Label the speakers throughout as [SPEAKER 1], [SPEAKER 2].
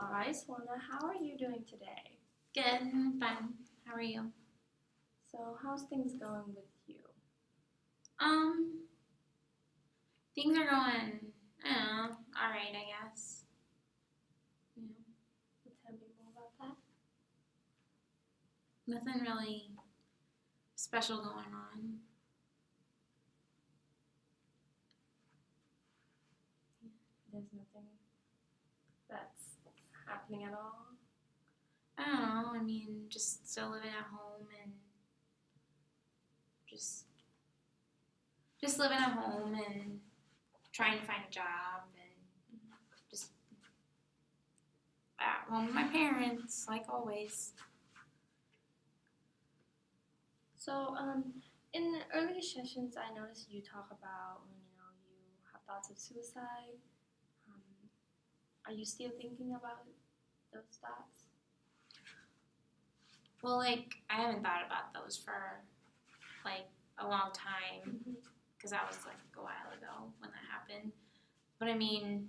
[SPEAKER 1] Hi, Swana. How are you doing today?
[SPEAKER 2] Good, I'm fine. How are you?
[SPEAKER 1] So, how's things going with you?
[SPEAKER 2] Um, things are going, I don't know, alright, I guess. Yeah.
[SPEAKER 1] Tell me more about that.
[SPEAKER 2] Nothing really special going on.
[SPEAKER 1] There's nothing that's happening at all.
[SPEAKER 2] I don't know, I mean, just still living at home and just just living at home and trying to find a job and just at home with my parents, like always.
[SPEAKER 1] So, in the earlier sessions, I noticed you talk about, you have thoughts of suicide. Um, are you still thinking about those thoughts?
[SPEAKER 2] Well, like, I haven't thought about those for like a long time
[SPEAKER 1] Mm-hmm.
[SPEAKER 2] because that was like a while ago when that happened. But I mean,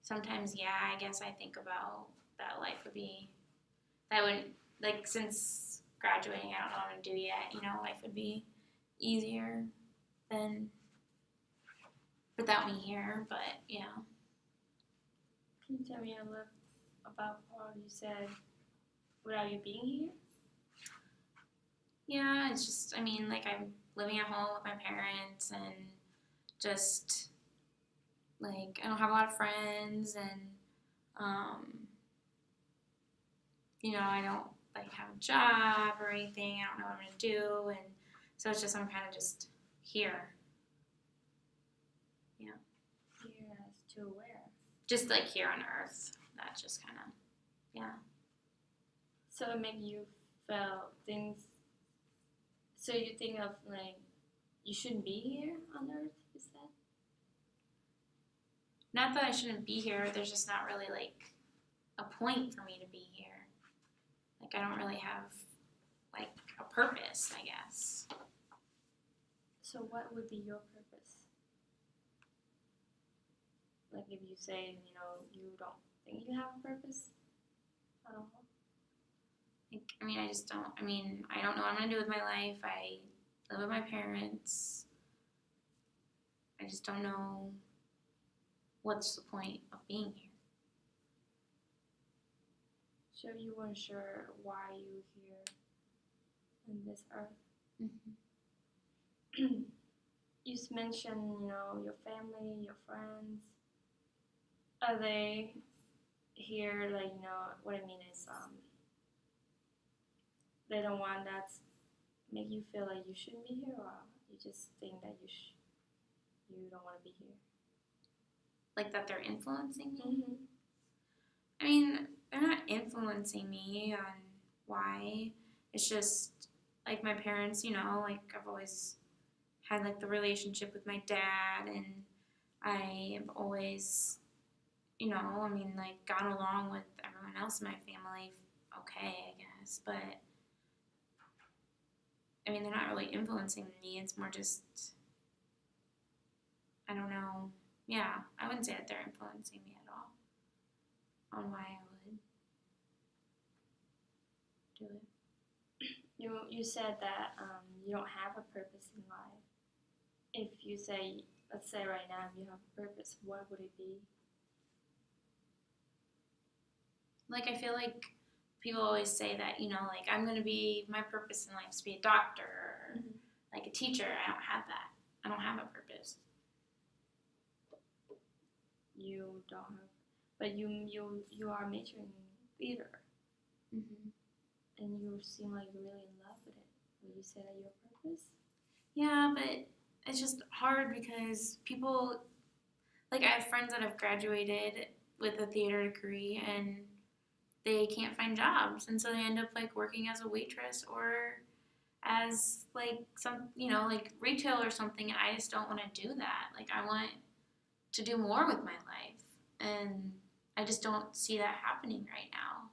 [SPEAKER 2] sometimes, yeah, I guess I think about that life would be, that would, like, since graduating, I don't know what I'm going to do yet, life would be easier than without me here, but yeah.
[SPEAKER 1] Can you tell me a little about what you said without you being here?
[SPEAKER 2] Yeah, it's just, I mean, like, I'm living at home with my parents and just, like, I don't have a lot of friends and, um, I don't like have a job or anything. I don't know what I'm gonna do, and so it's just I'm kind of just here. Yeah,
[SPEAKER 1] Here as to where?
[SPEAKER 2] just like here on Earth. That's just kind of yeah.
[SPEAKER 1] So it make you feel things. So you think of like you shouldn't be here on Earth, is that?
[SPEAKER 2] Not that I shouldn't be here. There's just not really like a point for me to be here. Like I don't really have like a purpose, I guess.
[SPEAKER 1] So what would be your purpose? Like if you say, you don't think you have a purpose at all.
[SPEAKER 2] Like I mean, I just don't. I mean, I don't know what I'm gonna do with my life. I live with my parents. I just don't know what's the point of being here.
[SPEAKER 1] So you weren't sure why you here in this Earth.
[SPEAKER 2] Mm-hmm.
[SPEAKER 1] You mentioned, your family, your friends. Are they here? Like, what I mean is, they don't want that make you feel like you shouldn't be here, or you just think that you don't want to be here.
[SPEAKER 2] Like that they're influencing me.
[SPEAKER 1] Mm-hmm.
[SPEAKER 2] I mean, they're not influencing me on why. It's just like my parents, like I've always had like the relationship with my dad, and I have always, I mean, like gotten along with everyone else in my family okay, I guess. But I mean, they're not really influencing me. It's more just, I don't know. Yeah, I wouldn't say that they're influencing me at all on why I would do it.
[SPEAKER 1] You said that you don't have a purpose in life. If you say, let's say right now, if you have a purpose, what would it be?
[SPEAKER 2] Like I feel like people always say that, like I'm gonna be my purpose in life is to be a doctor or
[SPEAKER 1] Mm-hmm.
[SPEAKER 2] like a teacher. I don't have that. I don't have a purpose.
[SPEAKER 1] You don't have, but you are majoring in theater,
[SPEAKER 2] Mm-hmm.
[SPEAKER 1] and you seem like you're really in love with it. Would you say that your purpose?
[SPEAKER 2] Yeah, but it's just hard because people, like I have friends that have graduated with a theater degree and they can't find jobs, and so they end up like working as a waitress or as like some, like retail or something, and I just don't want to do that. Like I want to do more with my life, and I just don't see that happening right now.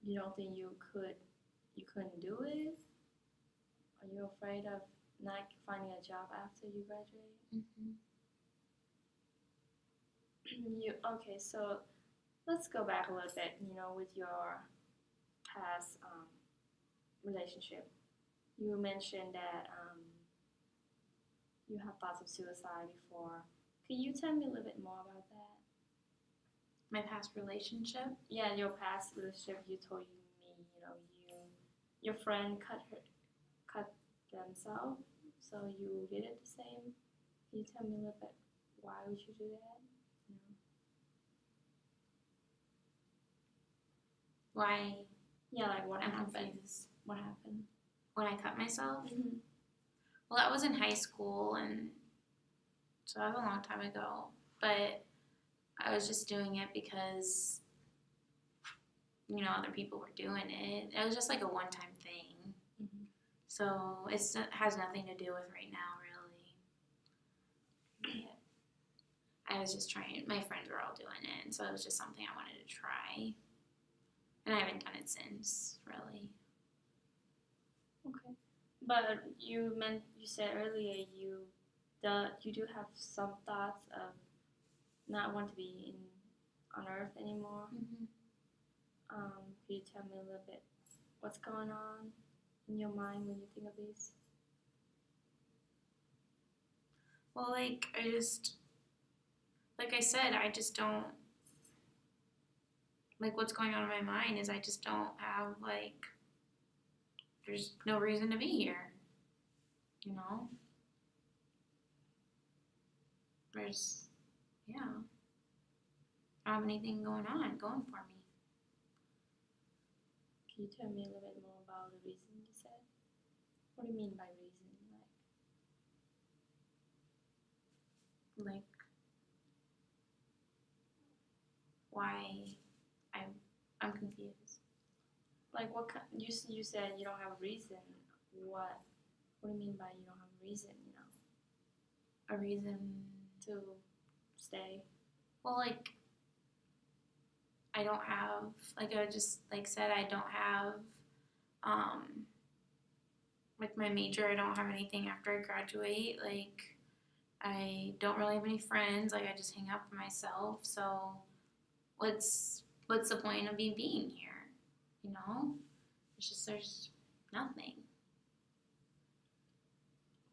[SPEAKER 1] You don't think you couldn't do it? Are you afraid of not finding a job after you graduate?
[SPEAKER 2] Mm-hmm.
[SPEAKER 1] Okay, so let's go back a little bit, with your past relationship. You mentioned that you have thoughts of suicide before. Could you tell me a little bit more about that?
[SPEAKER 2] My past relationship.
[SPEAKER 1] Yeah, your past relationship. You told me, your friend cut themselves, so you did it the same. Can you tell me a little bit why would you do that?
[SPEAKER 2] Why?
[SPEAKER 1] Yeah, like what
[SPEAKER 2] I'm
[SPEAKER 1] happened?
[SPEAKER 2] confused.
[SPEAKER 1] What happened?
[SPEAKER 2] When I cut myself?
[SPEAKER 1] Mm-hmm.
[SPEAKER 2] Well, that was in high school, and so that was a long time ago. But I was just doing it because, other people were doing it. It was just like a one-time thing.
[SPEAKER 1] Mm-hmm.
[SPEAKER 2] So it has nothing to do with right now, really. But I was just trying. My friends were all doing it, and so it was just something I wanted to try. And I haven't done it since, really.
[SPEAKER 1] Okay, but you said earlier you do have some thoughts of not want to be on Earth anymore.
[SPEAKER 2] Mm-hmm.
[SPEAKER 1] Could you tell me a little bit what's going on in your mind when you think of this?
[SPEAKER 2] Well, like I said, I just don't like what's going on in my mind is I just don't have there's no reason to be here. There's yeah. I don't have anything going for me.
[SPEAKER 1] Can you tell me a little bit more about the reason you said? What do you mean by reason?
[SPEAKER 2] Like why I'm confused.
[SPEAKER 1] Like what you said you don't have a reason. What do you mean by you don't have a reason?
[SPEAKER 2] A reason
[SPEAKER 1] to stay.
[SPEAKER 2] Well, I don't have I just said I don't have my major. I don't have anything after I graduate. I don't really have any friends. I just hang out for myself. So what's the point of me being here? It's just there's nothing.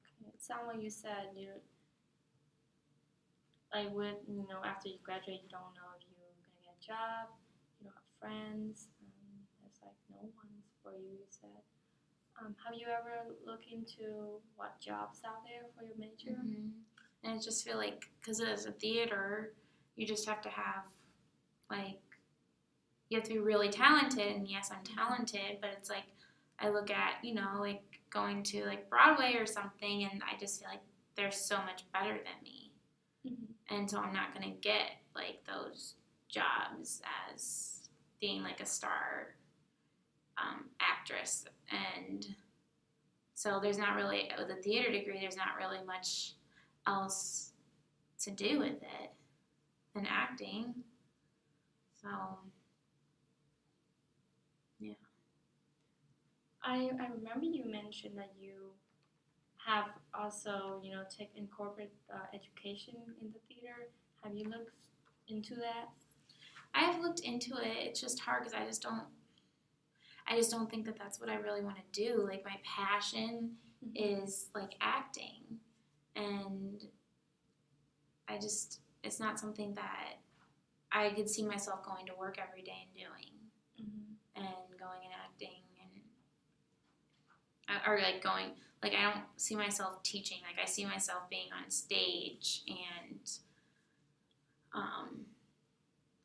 [SPEAKER 1] Okay. It sounds like you said after you graduate you don't know if you're gonna get a job, you don't have friends, there's no one's for you. You said. Have you ever looked into what jobs out there for your major?
[SPEAKER 2] Mm-hmm. And I just feel because as a theater, you just have to have you have to be really talented. And yes, I'm talented, but it's I look at going to Broadway or something, and I just feel they're so much better than me.
[SPEAKER 1] Mm-hmm.
[SPEAKER 2] And so I'm not gonna get those jobs as being a star actress. And so there's not really, with a theater degree, there's not really much else to do with it than acting. So yeah.
[SPEAKER 1] I remember you mentioned that you have also taken corporate education in the theater. Have you looked into that?
[SPEAKER 2] I have looked into it. It's just hard because I just don't think that that's what I really want to do. My passion is acting, and it's not something that I could see myself going to work every day and doing, and going and acting, or going. I don't see myself teaching. I see myself being on stage and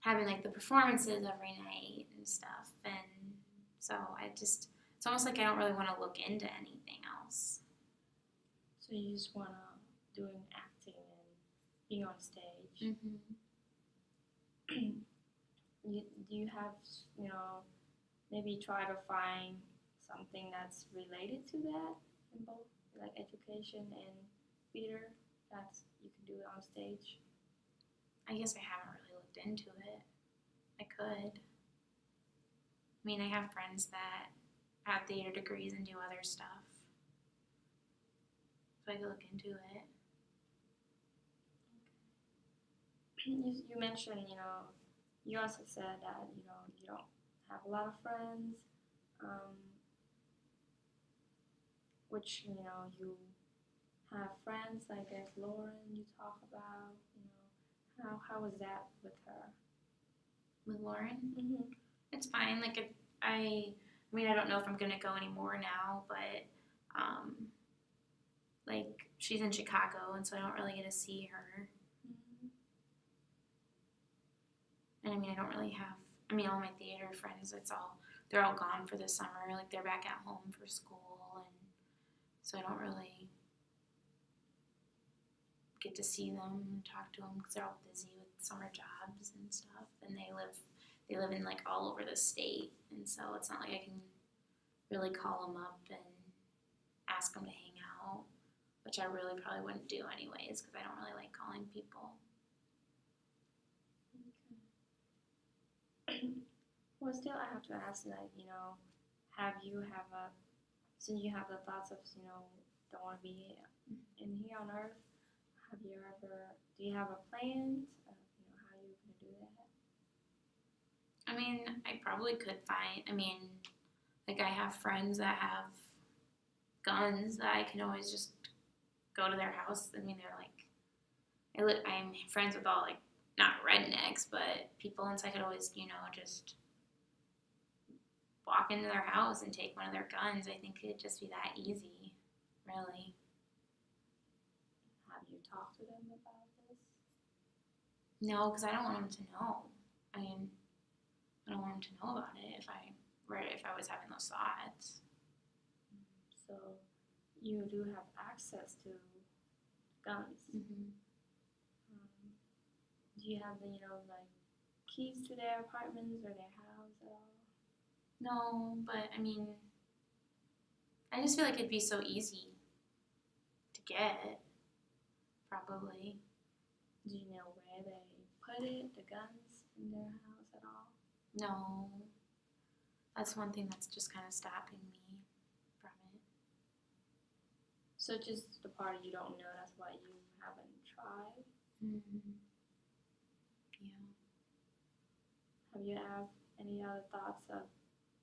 [SPEAKER 2] having the performances every night and stuff. And so it's almost I don't really want to look into anything else.
[SPEAKER 1] So you just want to doing acting and being on stage. Do you have maybe try to find something that's related to that in both education and theater that you can do it on stage?
[SPEAKER 2] I guess I haven't really looked into it. I could. I mean, I have friends that have theater degrees and do other stuff. So I could look into it.
[SPEAKER 1] you mentioned, you also said that, you don't have a lot of friends, um, which, you have friends, I guess, Lauren, you talk about, how was that with her?
[SPEAKER 2] With Lauren,
[SPEAKER 1] Mm-hmm.
[SPEAKER 2] it's fine. Like I mean, I don't know if I'm gonna go anymore now, but um, like she's in Chicago, and so I don't really get to see her.
[SPEAKER 1] Mm-hmm.
[SPEAKER 2] And I mean, I don't really have. I mean, all my theater friends, they're all gone for the summer. Like they're back at home for school, and so I don't really get to see them and talk to them because they're all busy with summer jobs and stuff. And they live in like all over the state, and so it's not like I can really call them up and ask them to hang out, which I really probably wouldn't do anyways because I don't really like calling people.
[SPEAKER 1] Okay. Well, still, I have to ask, like, have you have a, since you have the thoughts of, don't want to be in here on Earth, have you ever, do you have a plan of, how you're going to do that?
[SPEAKER 2] I mean, I probably could find. I mean, like I have friends that have guns that I can always just go to their house. I mean, they're like I'm friends with all like not rednecks, but people, and so I could always just walk into their house and take one of their guns. I think it'd just be that easy, really.
[SPEAKER 1] Have you talked to them about this?
[SPEAKER 2] No, because I don't want them to know. I mean, I don't want them to know about it if I was having those thoughts.
[SPEAKER 1] So you do have access to guns.
[SPEAKER 2] Mm-hmm.
[SPEAKER 1] Do you have the, like keys to their apartments or their house at all?
[SPEAKER 2] No, but I mean, I just feel like it'd be so easy to get, probably.
[SPEAKER 1] Do you know where they put it, the guns in their house at all?
[SPEAKER 2] No, that's one thing that's just kind of stopping me from it.
[SPEAKER 1] So just the part you don't know, that's why you haven't tried?
[SPEAKER 2] Mm-hmm. Yeah.
[SPEAKER 1] Have you had any other thoughts of,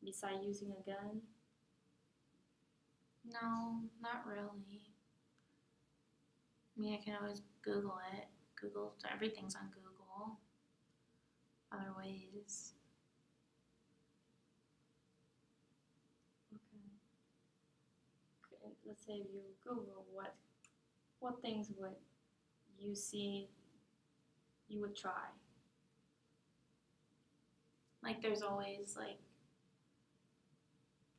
[SPEAKER 1] besides using a gun?
[SPEAKER 2] No, not really. I mean, I can always Google it. Everything's on Google. Other ways.
[SPEAKER 1] Okay. Let's say you Google what things would you see you would try?
[SPEAKER 2] Like, there's always like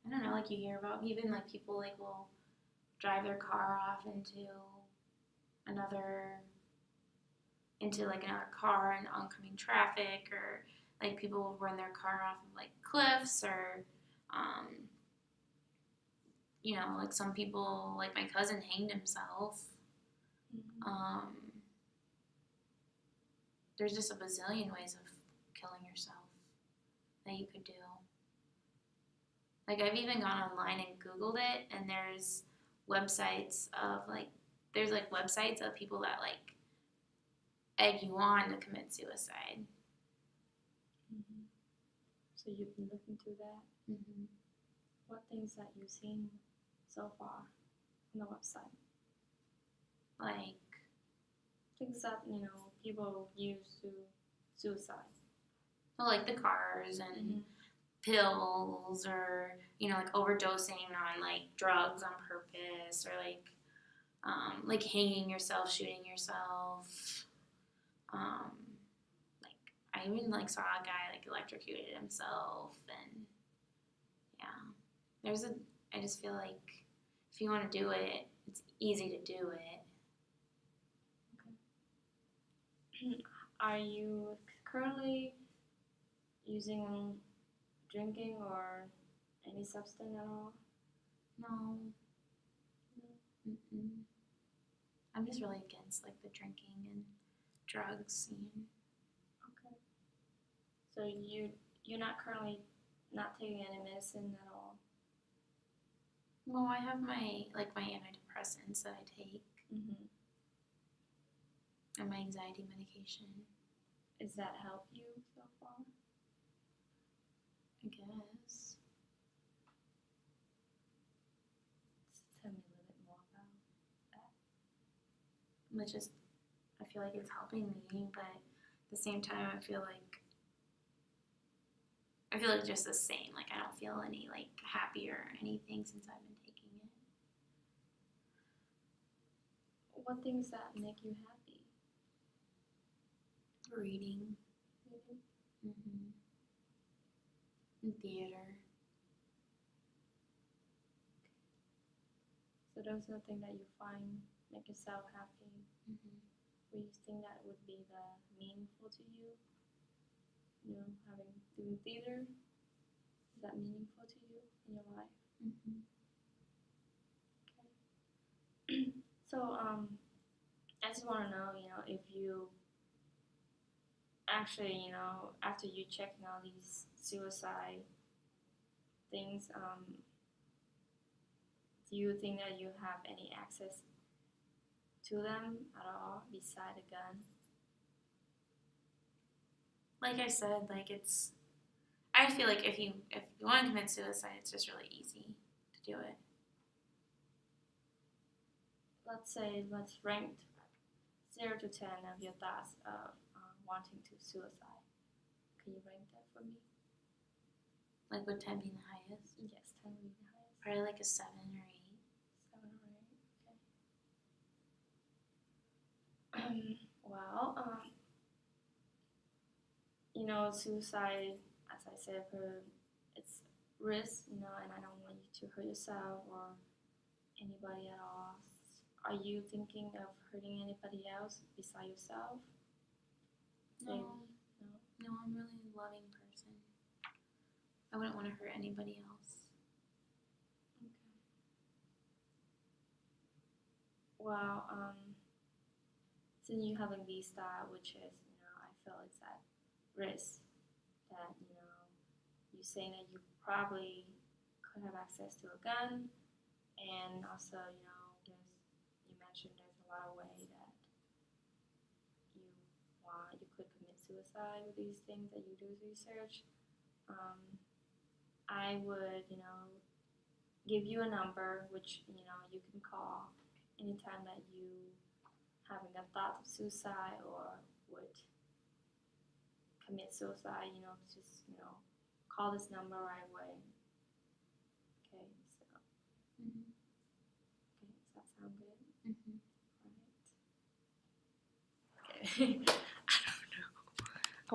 [SPEAKER 2] I don't know, like you hear about even like people like will drive their car off another like another car in oncoming traffic, or like people will run their car off of like cliffs, or um, like some people, like my cousin hanged himself.
[SPEAKER 1] Mm-hmm.
[SPEAKER 2] There's just a bazillion ways of killing yourself that you could do. Like I've even gone online and Googled it, and there's websites of people that like egg you on to commit suicide.
[SPEAKER 1] Mm-hmm. So you've been looking through that?
[SPEAKER 2] Mm-hmm.
[SPEAKER 1] What things that you've seen so far on the website?
[SPEAKER 2] Like
[SPEAKER 1] Things that, people use to suicide.
[SPEAKER 2] well, like the cars and pills, or like overdosing on like drugs on purpose, or like hanging yourself, shooting yourself. Like I even like saw a guy like electrocuted himself, and yeah, I just feel like if you want to do it, it's easy to do it.
[SPEAKER 1] Okay. Are you currently using drinking or any substance at all?
[SPEAKER 2] No. Mm-mm. I'm just really against like the drinking and drugs scene.
[SPEAKER 1] Okay. So you're not currently not taking any medicine at all?
[SPEAKER 2] Well, I have my antidepressants that I take,
[SPEAKER 1] Mm-hmm.
[SPEAKER 2] and my anxiety medication.
[SPEAKER 1] Does that help you so far?
[SPEAKER 2] I guess.
[SPEAKER 1] Tell me a little bit more about that.
[SPEAKER 2] Which is, I feel like it's helping me, but at the same time, I feel like just the same. Like, I don't feel any, like, happier or anything since I've been taking it.
[SPEAKER 1] What things that make you happy?
[SPEAKER 2] Reading.
[SPEAKER 1] Reading?
[SPEAKER 2] Mm-hmm. And theater.
[SPEAKER 1] So those are the things that you find make yourself happy.
[SPEAKER 2] Mm-hmm.
[SPEAKER 1] What you think that would be the meaningful to you? You know, doing theater, is that meaningful to you in your life?
[SPEAKER 2] Mm-hmm.
[SPEAKER 1] Okay. So I just want to know, if you actually, after you checking all these suicide things, do you think that you have any access to them at all beside a gun?
[SPEAKER 2] Like I said, like it's. I feel like if you want to commit suicide, it's just really easy to do it.
[SPEAKER 1] Let's rank 0 to 10 of your thoughts of wanting to suicide. Can you rank that for me?
[SPEAKER 2] Like would 10 be the highest?
[SPEAKER 1] Yes, 10 would be the highest.
[SPEAKER 2] Probably like a 7 or 8.
[SPEAKER 1] 7 or 8. Okay. Well, suicide, as I said, it's risk, and I don't want you to hurt yourself or anybody at all. Are you thinking of hurting anybody else besides yourself?
[SPEAKER 2] No.
[SPEAKER 1] No?
[SPEAKER 2] No, I'm really a loving person. I wouldn't want to hurt anybody else.
[SPEAKER 1] Okay. Well, since you have a visa, which is, I feel it's at risk, that, you saying that you probably could have access to a gun, and also, you mentioned there's a lot of ways that you could commit suicide with these things that you do research. I would, give you a number which, you can call anytime that you having a thought of suicide or would commit suicide, just, call this number right away. Okay, so,
[SPEAKER 2] Mm-hmm.
[SPEAKER 1] okay, does that sound good?
[SPEAKER 2] Mm-hmm.
[SPEAKER 1] All right. Okay.